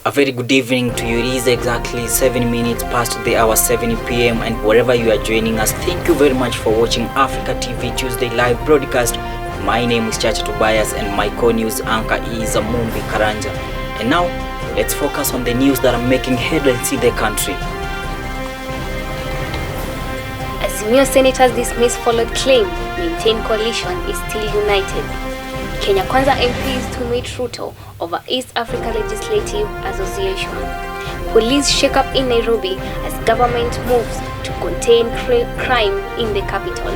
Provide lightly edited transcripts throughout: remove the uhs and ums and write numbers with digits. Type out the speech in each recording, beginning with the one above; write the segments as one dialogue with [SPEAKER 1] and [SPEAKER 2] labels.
[SPEAKER 1] A very good evening to you. It is exactly 7 minutes past the hour 7 p.m. and wherever you are joining us, thank you very much for watching Africa TV Tuesday live broadcast. My name is Chacha Tobias and my co-news anchor is Mumbi, Karanja. And now, let's focus on the news that are making headlines in the country.
[SPEAKER 2] Azimio senators dismiss followed claim, maintain coalition is still united. Kenya Kwanza MPs to meet Ruto over East Africa Legislative Association. Police shake-up in Nairobi as government moves to contain crime in the capital.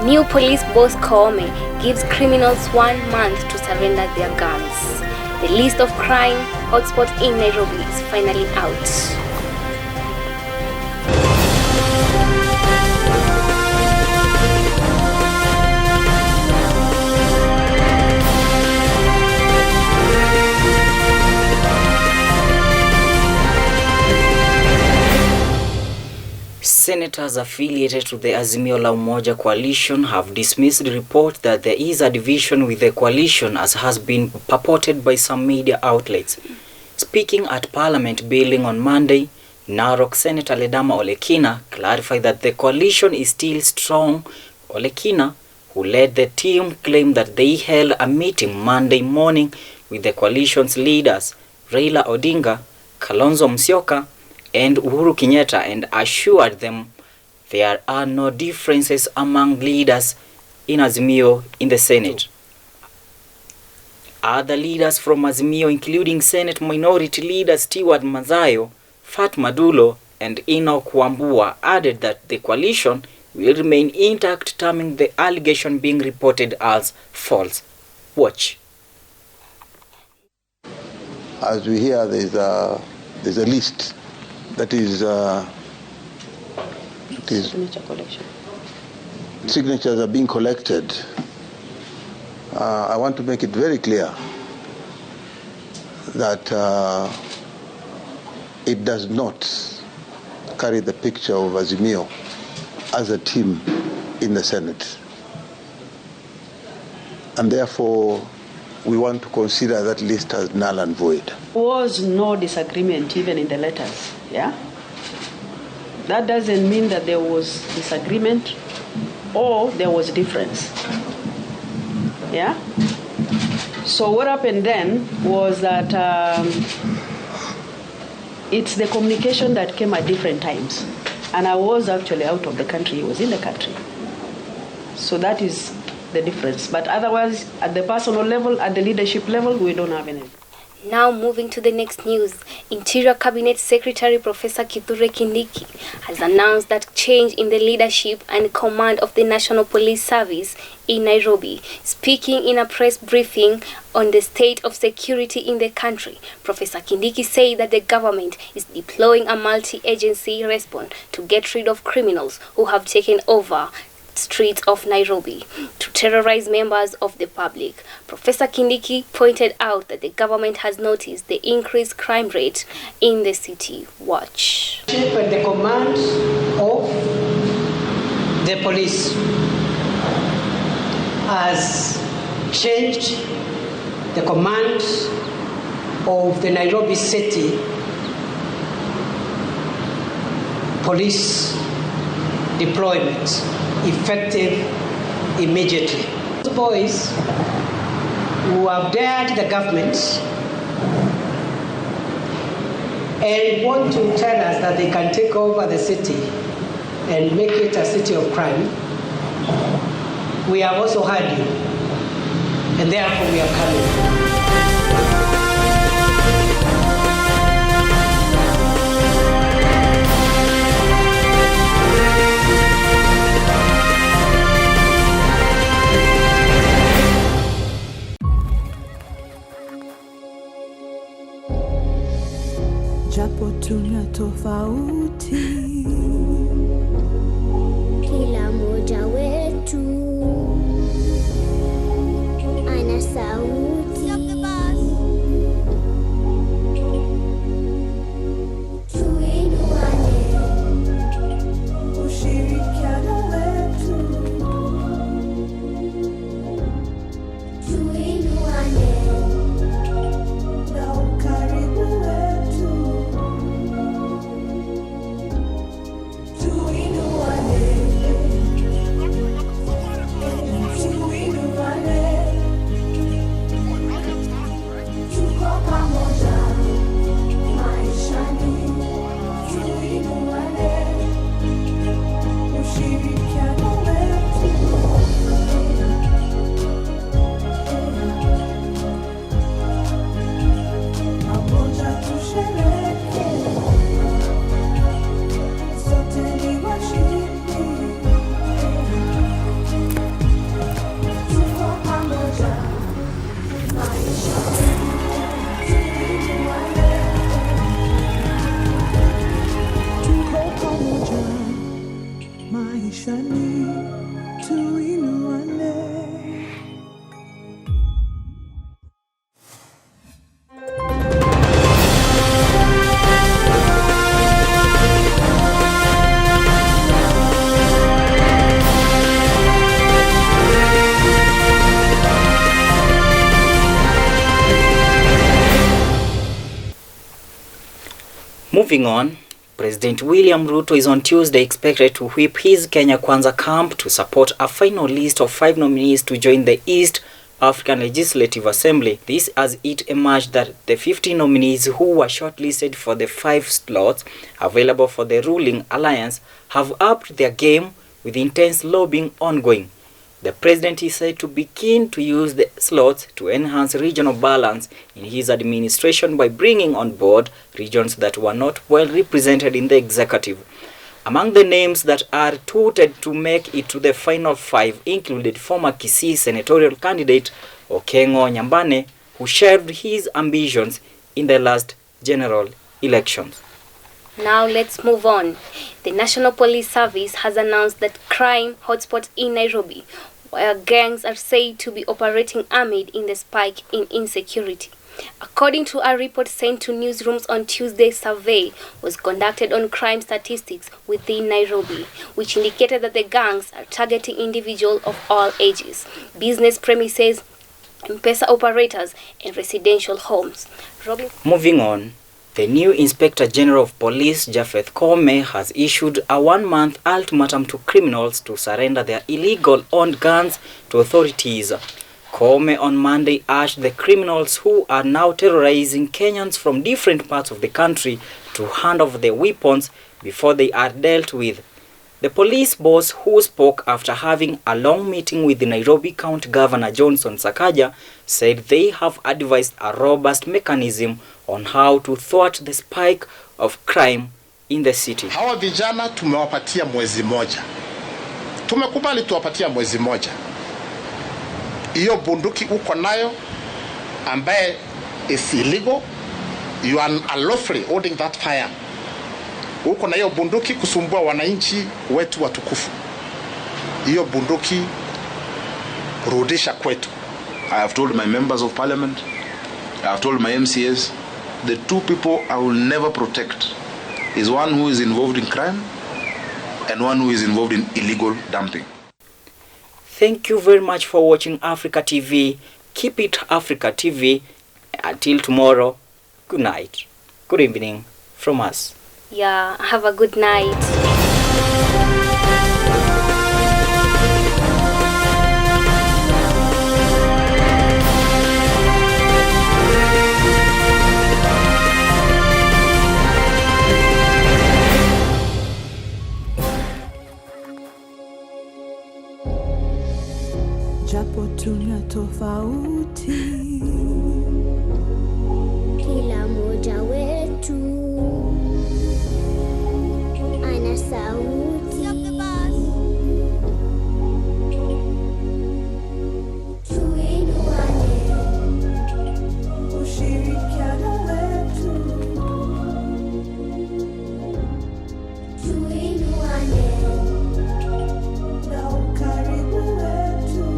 [SPEAKER 2] New police boss Koome gives criminals 1 month to surrender their guns. The list of crime hotspots in Nairobi is finally out.
[SPEAKER 1] Senators affiliated to the Azimio la Umoja coalition have dismissed the report that there is a division with the coalition, as has been purported by some media outlets. Speaking at Parliament building on Monday, Narok Senator Ledama Olekina clarified that the coalition is still strong. Olekina, who led the team, claimed that they held a meeting Monday morning with the coalition's leaders, Raila Odinga, Kalonzo Musyoka, and Uhuru Kenyatta, and assured them there are no differences among leaders in Azimio in the Senate. Other leaders from Azimio, including Senate Minority Leader Stewart Mazayo, Fatma Dulo, and Enoch Wambua, added that the coalition will remain intact, terming the allegation being reported as false. Watch.
[SPEAKER 3] As we hear, there's a list that is signature collection. Signatures are being collected. I want to make it very clear that it does not carry the picture of Azimio as a team in the Senate. And therefore, we want to consider that list as null and void.
[SPEAKER 4] There was no disagreement even in the letters, yeah? That doesn't mean that there was disagreement or there was difference, yeah? So what happened then was that it's the communication that came at different times. And I was actually out of the country, he was in the country. So that is the difference. But otherwise, at the personal level, at the leadership level, we don't have any.
[SPEAKER 2] Now moving to the next news, Interior Cabinet Secretary Professor Kithure Kindiki has announced that change in the leadership and command of the National Police Service in Nairobi. Speaking in a press briefing on the state of security in the country, Professor Kindiki said that the government is deploying a multi-agency response to get rid of criminals who have taken over streets of Nairobi to terrorize members of the public. Professor Kindiki pointed out that the government has noticed the increased crime rate in the city. Watch.
[SPEAKER 5] And the command of the police has changed the command of the Nairobi City police deployment effective immediately. Those boys who have dared the government and want to tell us that they can take over the city and make it a city of crime, we have also heard you, and therefore we are coming.
[SPEAKER 6] Japo tuna tofauti,
[SPEAKER 7] kila moja wetu ana sauti. Tuinuane,
[SPEAKER 6] ushirikiano wetu.
[SPEAKER 7] Tuinuane,
[SPEAKER 6] na ukarimu
[SPEAKER 1] Moving on, President William Ruto is on Tuesday expected to whip his Kenya Kwanza camp to support a final list of 5 nominees to join the East African Legislative Assembly. This as it emerged that the 15 nominees who were shortlisted for the 5 slots available for the ruling alliance have upped their game with intense lobbying ongoing. The president is said to be keen to use the slots to enhance regional balance in his administration by bringing on board regions that were not well represented in the executive. Among the names that are touted to make it to the final 5 included former Kisii senatorial candidate Okengo Nyambane, who shelved his ambitions in the last general elections.
[SPEAKER 2] Now let's move on. The National Police Service has announced that crime hotspots in Nairobi, where gangs are said to be operating amid in the spike in insecurity. According to a report sent to newsrooms on Tuesday, survey was conducted on crime statistics within Nairobi, which indicated that the gangs are targeting individuals of all ages, business premises, M-Pesa operators, and residential homes.
[SPEAKER 1] Moving on, the new Inspector General of Police, Japheth Koome, has issued a 1-month ultimatum to criminals to surrender their illegal owned guns to authorities. Koome on Monday urged the criminals who are now terrorizing Kenyans from different parts of the country to hand over their weapons before they are dealt with. The police boss, who spoke after having a long meeting with the Nairobi County Governor Johnson Sakaja, said they have advised a robust mechanism on how to thwart the spike of crime in the city.
[SPEAKER 8] Hawa vijana tumewapatia mwezi moja. Tumekubali tuwapatia mwezi moja. Iyo bunduki uko nayo ambaye is illegal, you are unlawfully holding that fire. Uko na hiyo bunduki kusumbua wananchi wetu watukufu. Hiyo bunduki rudisha kwetu.
[SPEAKER 9] I have told my members of parliament, I have told my MCAs, the 2 people I will never protect is one who is involved in crime and one who is involved in illegal dumping.
[SPEAKER 1] Thank you very much for watching Africa TV. Keep it Africa TV. Until tomorrow, good night. Good evening from us.
[SPEAKER 2] Yeah, have a good night.
[SPEAKER 6] Japo tuna tofauti,
[SPEAKER 7] Kila moja wetu ana sauti. Tuinuane,
[SPEAKER 6] ushirikiano wetu,
[SPEAKER 7] tuinuane,
[SPEAKER 6] na ukaribu wetu.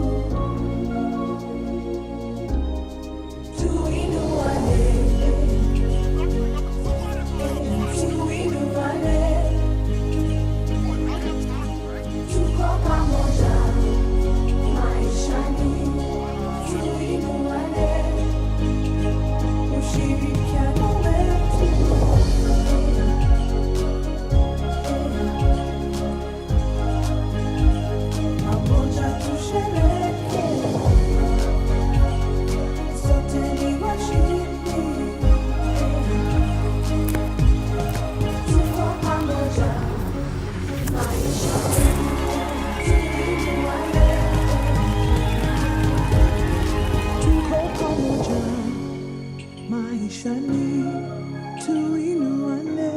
[SPEAKER 6] Tuinuane, tuinuane, tuko pamoja maishani. Tuinuane, ushirikiano wetu. Pamoja tushereke, sote ni washindi. Tuko pamoja maishani. Tuinuane, tuko pamoja maishani. Tuinuane.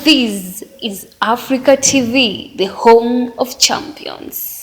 [SPEAKER 2] This is Africa TV, the home of champions.